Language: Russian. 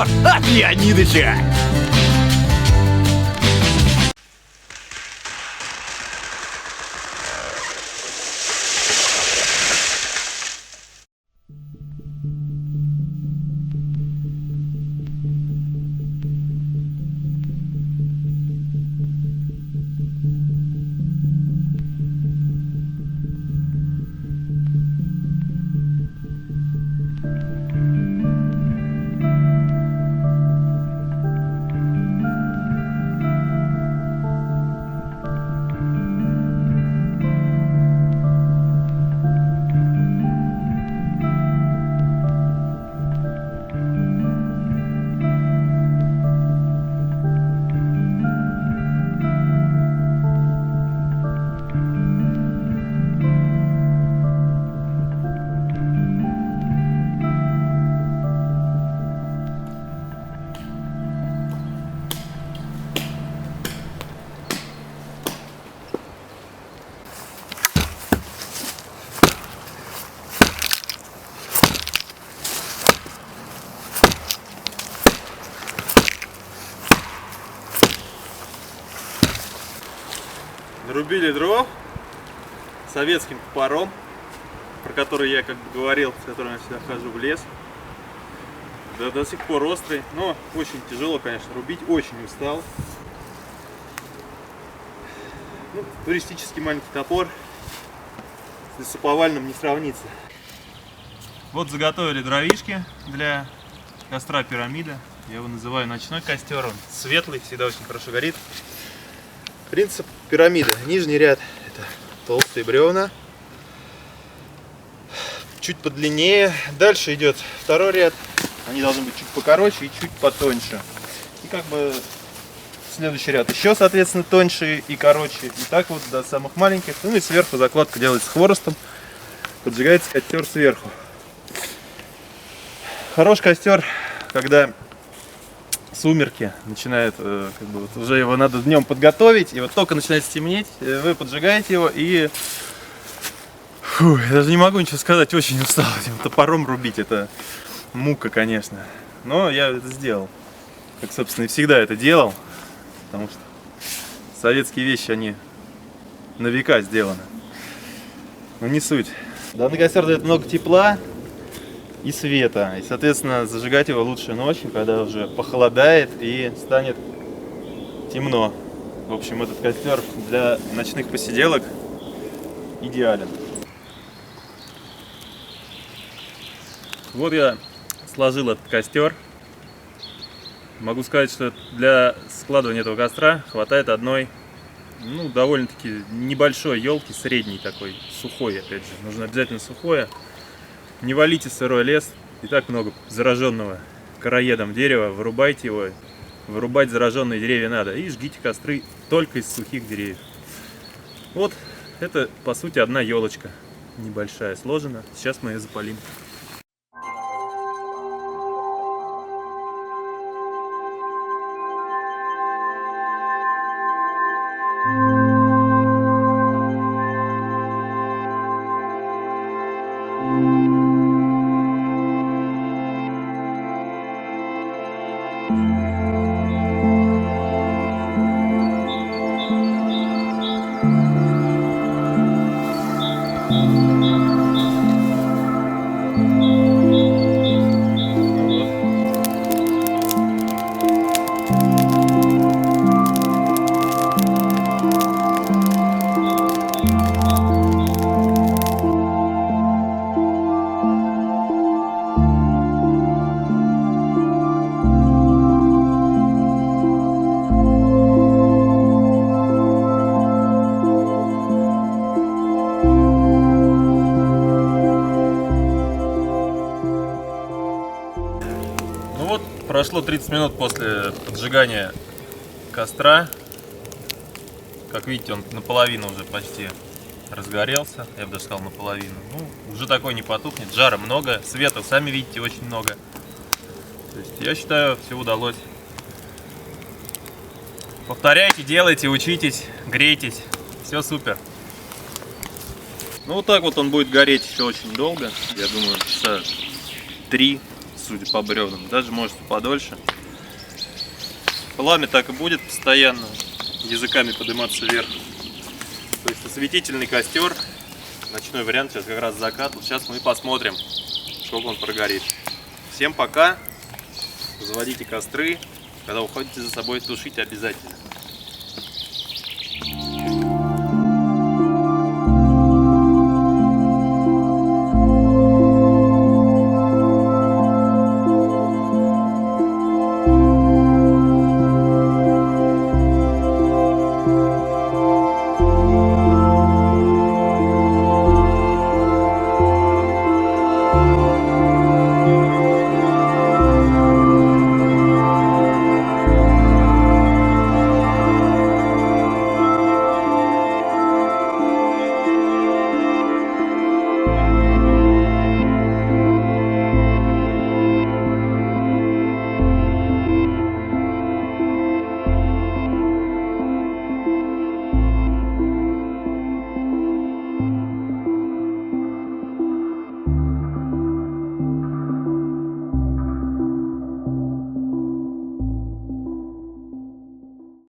костер от Леонидыча. Нарубили дров советским топором, про который я как бы говорил, с которым я всегда хожу в лес. Да, до сих пор острый, но очень тяжело, конечно, рубить, очень устал. Ну, туристический маленький топор с лесоповальным не сравнится. Вот заготовили дровишки для костра пирамида. Я его называю ночной костер, он светлый, всегда очень хорошо горит. Принцип пирамиды. Нижний ряд — это толстые бревна, чуть подлиннее. Дальше идет второй ряд. Они должны быть чуть покороче и чуть потоньше. И как бы следующий ряд еще, соответственно, тоньше и короче. И так вот до самых маленьких. Ну и сверху закладка делается хворостом. Поджигается костер сверху. Хороший костер, когда сумерки начинают, как бы, вот уже его надо днем подготовить, и вот только начинает стемнеть, вы поджигаете его и... Фу, я даже не могу ничего сказать, очень устал этим топором рубить, это мука, конечно. Но я это сделал, как, собственно, и всегда это делал, потому что советские вещи, они на века сделаны. Но не суть. Данный костер дает много тепла и света. И, соответственно, зажигать его лучше ночью, когда уже похолодает и станет темно. В общем, этот костер для ночных посиделок идеален. Вот я сложил этот костер. Могу сказать, что для складывания этого костра хватает одной, ну, довольно-таки небольшой елки, средней такой, сухой, опять же. Нужно обязательно сухое. Не валите сырой лес, и так много зараженного короедом дерева, вырубайте его, вырубать зараженные деревья надо, и жгите костры только из сухих деревьев. Вот это, по сути, одна елочка небольшая сложена, сейчас мы ее запалим. Прошло 30 минут после поджигания костра. Как видите, он наполовину уже почти разгорелся. Я бы даже сказал наполовину. Ну, уже такой не потухнет. Жара много, света, сами видите, очень много. То есть, я считаю, все удалось. Повторяйте, делайте, учитесь, грейтесь. Все супер. Ну, вот так вот он будет гореть еще очень долго. Я думаю, часа 3 судя по бревнам, даже может подольше. Пламя так и будет постоянно языками подниматься вверх. То есть осветительный костер, ночной вариант, сейчас как раз закат. Вот сейчас мы посмотрим, сколько он прогорит. Всем пока, заводите костры, когда уходите за собой, тушите обязательно.